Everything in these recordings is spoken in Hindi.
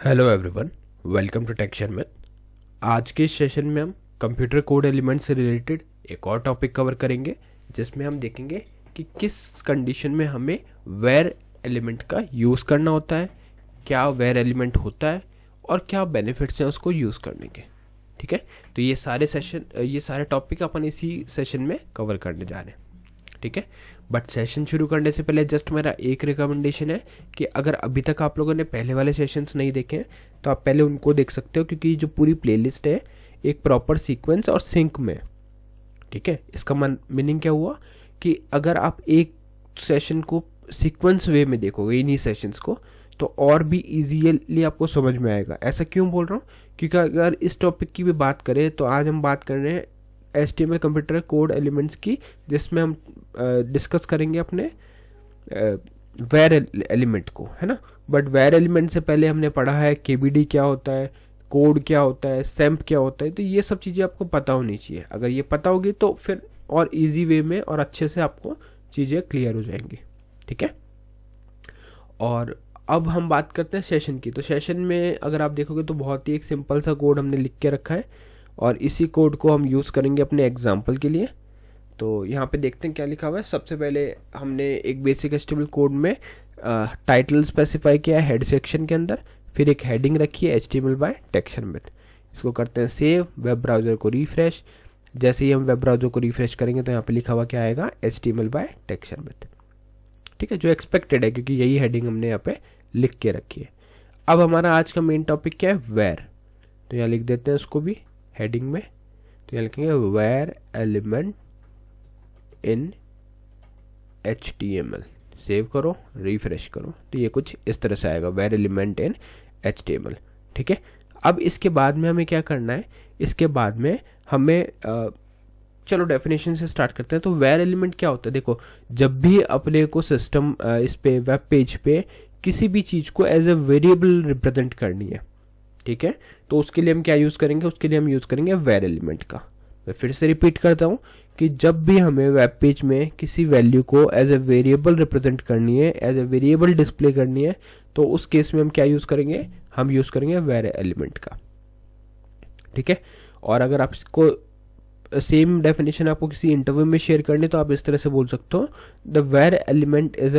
Hello everyone, welcome to tech Sharmit. आज के इस सेशन में हम कंप्यूटर कोड एलिमेंट से रिलेटेड एक और टॉपिक कवर करेंगे, जिसमें हम देखेंगे कि किस कंडीशन में हमें वेर एलिमेंट का यूज़ करना होता है, क्या वेर एलिमेंट होता है और क्या बेनिफिट्स हैं उसको यूज़ करने के। ठीक है, तो ये सारे टॉपिक अपन इसी सेशन में कवर करने जा रहे हैं। ठीक है, बट सेशन शुरू करने से पहले जस्ट मेरा एक रिकमेंडेशन है कि अगर अभी तक आप लोगों ने पहले वाले सेशंस नहीं देखे हैं तो आप पहले उनको देख सकते हो, क्योंकि जो पूरी प्लेलिस्ट है एक प्रॉपर सीक्वेंस और सिंक में। ठीक है, इसका मीनिंग क्या हुआ कि अगर आप एक सेशन को सीक्वेंस वे में देखोगे इन्हीं सेशंस को, तो और भी इजीली आपको समझ में आएगा। ऐसा क्यों बोल रहा हूँ, क्योंकि अगर इस टॉपिक की भी बात करें तो आज हम बात कर रहे हैं HTML कंप्यूटर कोड एलिमेंट्स की, जिसमें हम डिस्कस करेंगे अपने वेर एलिमेंट को, है ना। बट वेर एलिमेंट से पहले हमने पढ़ा है KBD क्या होता है, कोड क्या होता है, सैम्प क्या होता है। तो ये सब चीज़ें आपको पता होनी चाहिए। अगर ये पता होगी तो फिर और इजी वे में और अच्छे से आपको चीज़ें क्लियर हो जाएंगी। ठीक है, और अब हम बात करते हैं सेशन की। तो सेशन में अगर आप देखोगे तो बहुत ही एक सिंपल सा कोड हमने लिख के रखा है और इसी कोड को हम यूज़ करेंगे अपने एग्जाम्पल के लिए। तो यहाँ पे देखते हैं क्या लिखा हुआ है। सबसे पहले हमने एक बेसिक HTML कोड में टाइटल स्पेसिफाई किया है हेड सेक्शन के अंदर, फिर एक हेडिंग रखी है HTML बाय टेक शर्मित। इसको करते हैं सेव, वेब ब्राउज़र को रिफ्रेश। जैसे ही हम वेब ब्राउज़र को रिफ्रेश करेंगे तो यहाँ पे लिखा हुआ क्या आएगा, HTML बाय टेक शर्मित। ठीक है, जो एक्सपेक्टेड है क्योंकि यही हेडिंग हमने यहाँ पे लिख के रखी है। अब हमारा आज का मेन टॉपिक क्या है, वेर। तो यहाँ लिख देते हैं उसको भी हेडिंग में। तो यहाँ लिखेंगे var element in HTML। Save करो, रिफ्रेश करो, तो ये कुछ इस तरह से आएगा, वेर एलिमेंट इन HTML। ठीक है, अब इसके बाद में हमें क्या करना है, इसके बाद में हमें चलो डेफिनेशन से स्टार्ट करते हैं। तो वेर एलिमेंट क्या होता है, देखो जब भी अपने को सिस्टम इस पे वेब पेज पे किसी भी चीज़ को एज ए वेरिएबल रिप्रेजेंट करनी है, ठीक है, तो उसके लिए हम क्या यूज़ करेंगे, उसके लिए हम यूज़ करेंगे वेर एलिमेंट का। मैं फिर से रिपीट करता हूँ कि जब भी हमें वेब पेज में किसी वैल्यू को एज ए वेरिएबल रिप्रेजेंट करनी है, एज ए वेरिएबल डिस्प्ले करनी है, तो उस केस में हम क्या यूज़ करेंगे, हम यूज़ करेंगे वेर एलिमेंट का। ठीक है, और अगर आप इसको सेम डेफिनेशन आपको किसी इंटरव्यू में शेयर करनी तो आप इस तरह से बोल सकते हो, the var element is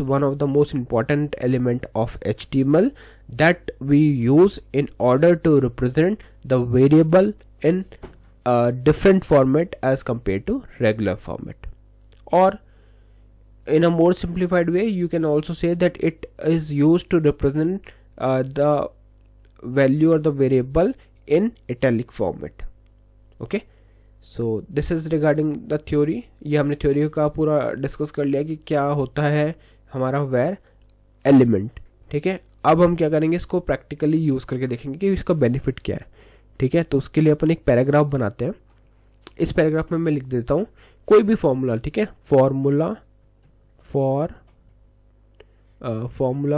one of the most important element of HTML that we use in order to represent the variable in a different format as compared to regular format. Or in a more simplified way you can also say that it is used to represent the value or the variable in italic format. Okay, so this is regarding the theory. ये हमने थ्योरी का पूरा डिस्कस कर लिया कि क्या होता है हमारा वेर एलिमेंट। ठीक है, अब हम क्या करेंगे, इसको प्रैक्टिकली यूज़ करके देखेंगे कि इसका बेनिफिट क्या है। ठीक है, तो उसके लिए अपन एक पैराग्राफ बनाते हैं। इस पैराग्राफ में मैं लिख देता हूँ कोई भी फॉर्मूला। ठीक है, फॉर्मूला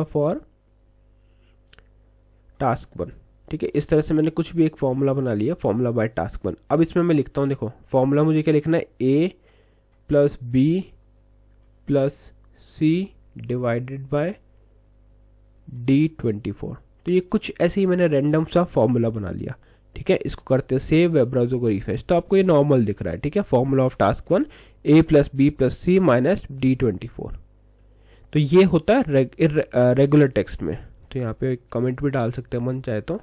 फॉर टास्क 1। ठीक है, इस तरह से मैंने कुछ भी एक फॉर्मूला बना लिया, फॉर्मूला बाय टास्क 1। अब इसमें मैं लिखता हूँ, देखो फॉर्मूला मुझे क्या लिखना है, A + B + C divided by D24। तो ये कुछ ऐसे ही मैंने रैंडम सा फॉर्मूला बना लिया। ठीक है, इसको करते हैं सेव, वेब ब्राउज़र को रिफ्रेश। तो आपको ये नॉर्मल दिख रहा है। ठीक है, formula of task 1 A + B + C - D24। तो ये होता है रेगुलर टेक्स्ट में। तो यहाँ पे कमेंट भी डाल सकते हैं मन चाहे तो।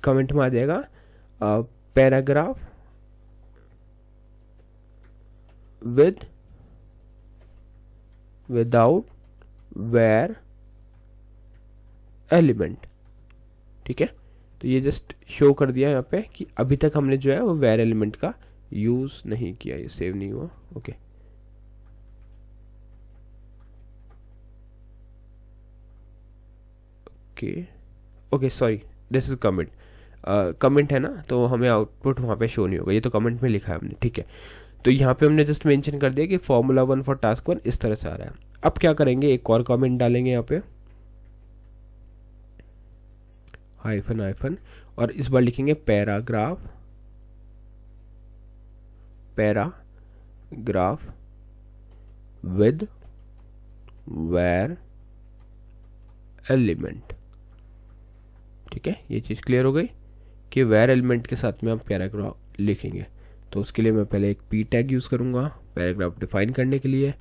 कमेंट में आ जाएगा पैराग्राफ विदाउट वेर एलिमेंट। ठीक है, तो ये जस्ट शो कर दिया यहाँ पे कि अभी तक हमने जो है वो वेर एलिमेंट का यूज नहीं किया, ये सेव नहीं हुआ। Okay, okay sorry, this is comment. Comment है ना, तो हमें आउटपुट वहाँ पे शो नहीं होगा, ये तो कमेंट में लिखा है हमने। ठीक है, तो यहाँ पे हमने जस्ट मेंशन कर दिया कि फॉर्मूला 1 फॉर टास्क 1 इस तरह से आ रहा है। अब क्या करेंगे, एक और कमेंट डालेंगे यहाँ पे, हाइफन, और इस बार लिखेंगे पैराग्राफ विद वेर एलिमेंट। ठीक है, ये चीज़ क्लियर हो गई कि वेर एलिमेंट के साथ में हम पैराग्राफ लिखेंगे। तो उसके लिए मैं पहले एक पी टैग यूज़ करूँगा पैराग्राफ डिफाइन करने के लिए,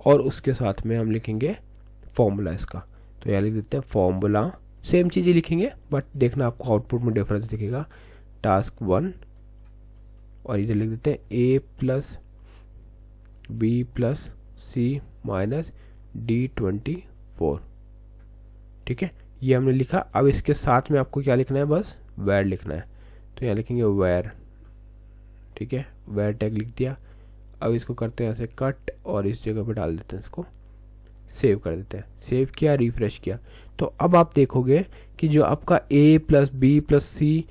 और उसके साथ में हम लिखेंगे फॉर्मूला इसका। तो यहाँ लिख देते हैं फॉर्मूला, सेम चीज़ें लिखेंगे बट देखना आपको आउटपुट में डिफरेंस दिखेगा। टास्क 1 और इधर लिख देते हैं a plus B plus C minus D24। ठीक है, ये हमने लिखा। अब इसके साथ में आपको क्या लिखना है, बस वेर लिखना है। तो यहाँ लिखेंगे वेर, ठीक है, वेर टैग लिख दिया। अब इसको करते हैं ऐसे कट और इस जगह पे डाल देते हैं, इसको सेव कर देते हैं। सेव किया, रिफ्रेश किया, तो अब आप देखोगे कि जो आपका a plus B plus C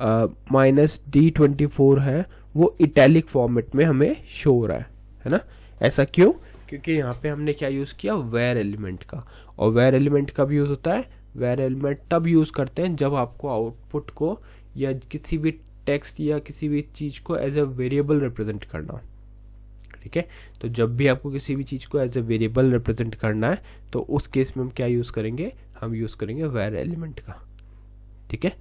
minus D24 है वो इटैलिक फॉर्मेट में हमें शो हो रहा है ना। ऐसा क्यों? क्योंकि यहाँ पे हमने क्या यूज़ किया, वेर एलिमेंट का। और वेर एलिमेंट कब यूज़ होता है, वेर एलिमेंट तब यूज़ करते हैं जब आपको आउटपुट को या किसी भी टेक्स्ट या किसी भी चीज़ को एज ए वेरिएबल रिप्रेजेंट करना हो। ठीक है, तो जब भी आपको किसी भी चीज़ को एज ए वेरिएबल रिप्रेजेंट करना है तो उस केस में हम क्या यूज़ करेंगे, हम यूज़ करेंगे वेर एलिमेंट का। ठीक है,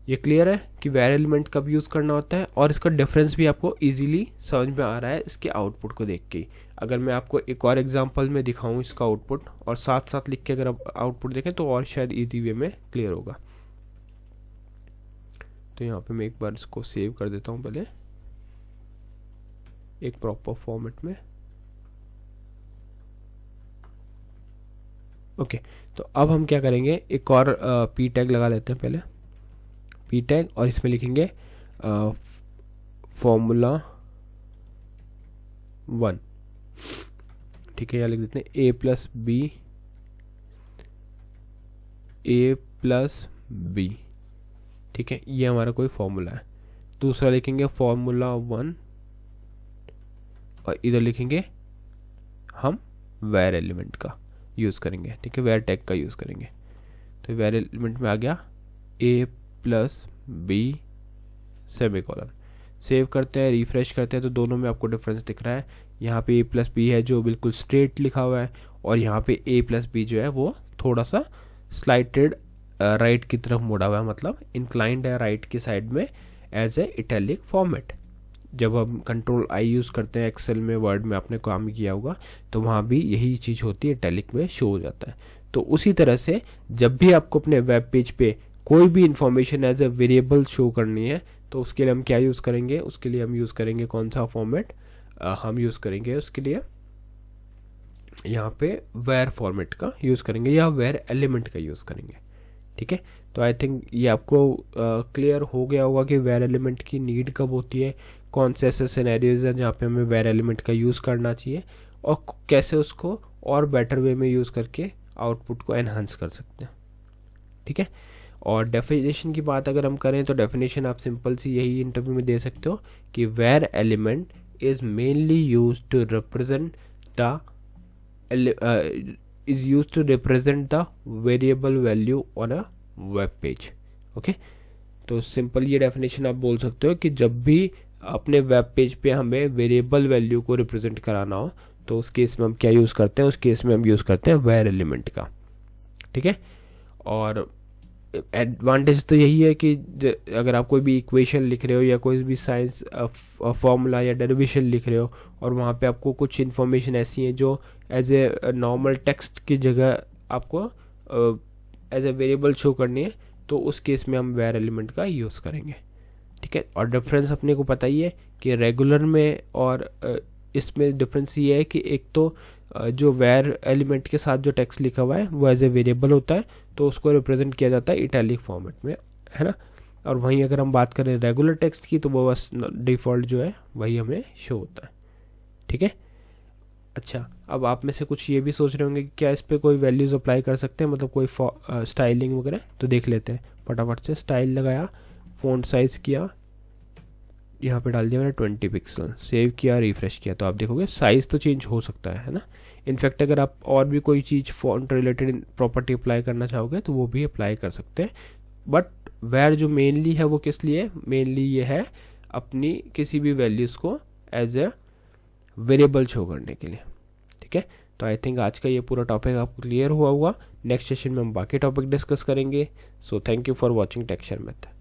ये क्लियर है कि वेर एलिमेंट कब यूज़ करना होता है, और इसका डिफरेंस भी आपको इजीली समझ में आ रहा है इसके आउटपुट को देख के ही। अगर मैं आपको एक और एग्जांपल में दिखाऊं इसका आउटपुट और साथ साथ लिख के अगर आप आउटपुट देखें तो और शायद इजी वे में क्लियर होगा। तो यहाँ पे मैं एक बार इसको सेव कर देता हूँ पहले एक प्रॉपर फॉर्मेट में। ओके, तो अब हम क्या करेंगे, एक और पी टैग लगा लेते हैं पहले, पी टैग, और इसमें लिखेंगे फॉर्मूला 1। ठीक है, यहाँ लिख देते हैं a प्लस बी। ठीक है, ये हमारा कोई फॉर्मूला है। दूसरा लिखेंगे फॉर्मूला 1 और इधर लिखेंगे हम वेर एलिमेंट का यूज़ करेंगे। ठीक है, वेर टैग का यूज़ करेंगे। तो वेर एलिमेंट में आ गया a plus B semicolon. Save करते हैं, रिफ्रेश करते हैं, तो दोनों में आपको डिफरेंस दिख रहा है। यहाँ पे a प्लस बी है जो बिल्कुल स्ट्रेट लिखा हुआ है, और यहाँ पे a प्लस बी जो है वो थोड़ा सा स्लाइटेड राइट की तरफ मुड़ा हुआ है, मतलब इंक्लाइंड है राइट की साइड में एज ए इटैलिक फॉर्मेट। जब हम कंट्रोल आई यूज़ करते हैं एक्सेल में, वर्ड में आपने काम किया होगा, तो वहाँ भी यही चीज़ होती है, इटैलिक में शो हो जाता है। तो उसी तरह से जब भी आपको अपने वेब पेज पे कोई भी information as a variable show करनी है तो उसके लिए हम क्या यूज़ करेंगे, उसके लिए हम यूज़ करेंगे कौन सा फॉर्मेट, हम यूज़ करेंगे उसके लिए यहाँ पे वेर फॉर्मेट का यूज़ करेंगे या वेर एलिमेंट का यूज़ करेंगे। ठीक है, तो आई थिंक ये आपको क्लियर हो गया होगा कि वेर एलिमेंट की नीड कब होती है, कौन से ऐसे सिनेरियोज हैं जहाँ पे हमें वेर एलिमेंट का यूज़ करना चाहिए, और कैसे उसको और बेटर वे में यूज़ करके आउटपुट को एनहांस कर सकते हैं। ठीक है, और डेफिनेशन की बात अगर हम करें तो डेफिनेशन आप सिंपल सी यही इंटरव्यू में दे सकते हो कि var element is mainly used to represent the variable value on a web page. Okay, तो सिंपल ये डेफिनेशन आप बोल सकते हो कि जब भी अपने वेब पेज पे हमें वेरिएबल वैल्यू को रिप्रेजेंट कराना हो तो उस केस में हम क्या यूज़ करते हैं, उस केस में हम यूज़ करते हैं वेर एलिमेंट का। ठीक है, और एडवांटेज तो यही है कि अगर आप कोई भी इक्वेशन लिख रहे हो या कोई भी साइंस फॉर्मूला या डेरिवेशन लिख रहे हो और वहाँ पे आपको कुछ इन्फॉर्मेशन ऐसी है जो एज ए नॉर्मल टेक्स्ट की जगह आपको एज ए वेरिएबल शो करनी है, तो उस केस में हम वेर एलिमेंट का यूज़ करेंगे। ठीक है, और डिफरेंस अपने को पता ही है कि रेगुलर में और इसमें डिफरेंस ये है कि एक तो जो वेर एलिमेंट के साथ जो टेक्स्ट लिखा हुआ है वो एज ए वेरिएबल होता है, तो उसको रिप्रेजेंट किया जाता है इटैलिक फॉर्मेट में, है ना। और वहीं अगर हम बात करें रेगुलर टेक्स्ट की तो वो बस डिफ़ॉल्ट जो है वही हमें शो होता है। ठीक है, अच्छा, अब आप में से कुछ ये भी सोच रहे होंगे कि क्या इस पर कोई वैल्यूज़ अप्लाई कर सकते हैं, मतलब कोई स्टाइलिंग वगैरह, तो देख लेते हैं फटाफट से। स्टाइल लगाया, फ़ॉन्ट साइज़ किया, यहाँ पे डाल दिया मैंने 20 पिक्सल, सेव किया, रिफ्रेश किया, तो आप देखोगे साइज़ तो चेंज हो सकता है ना। इनफैक्ट अगर आप और भी कोई चीज़ फॉन्ट रिलेटेड प्रॉपर्टी अप्लाई करना चाहोगे तो वो भी अप्लाई कर सकते हैं। बट वेर जो मेनली है वो किस लिए, मेनली ये है अपनी किसी भी वैल्यूज़ को एज ए वेरिएबल शो करने के लिए। ठीक है, तो आई थिंक आज का ये पूरा टॉपिक आपको क्लियर हुआ होगा। नेक्स्ट सेशन में हम बाकी टॉपिक डिस्कस करेंगे। So thank you for watching texture math.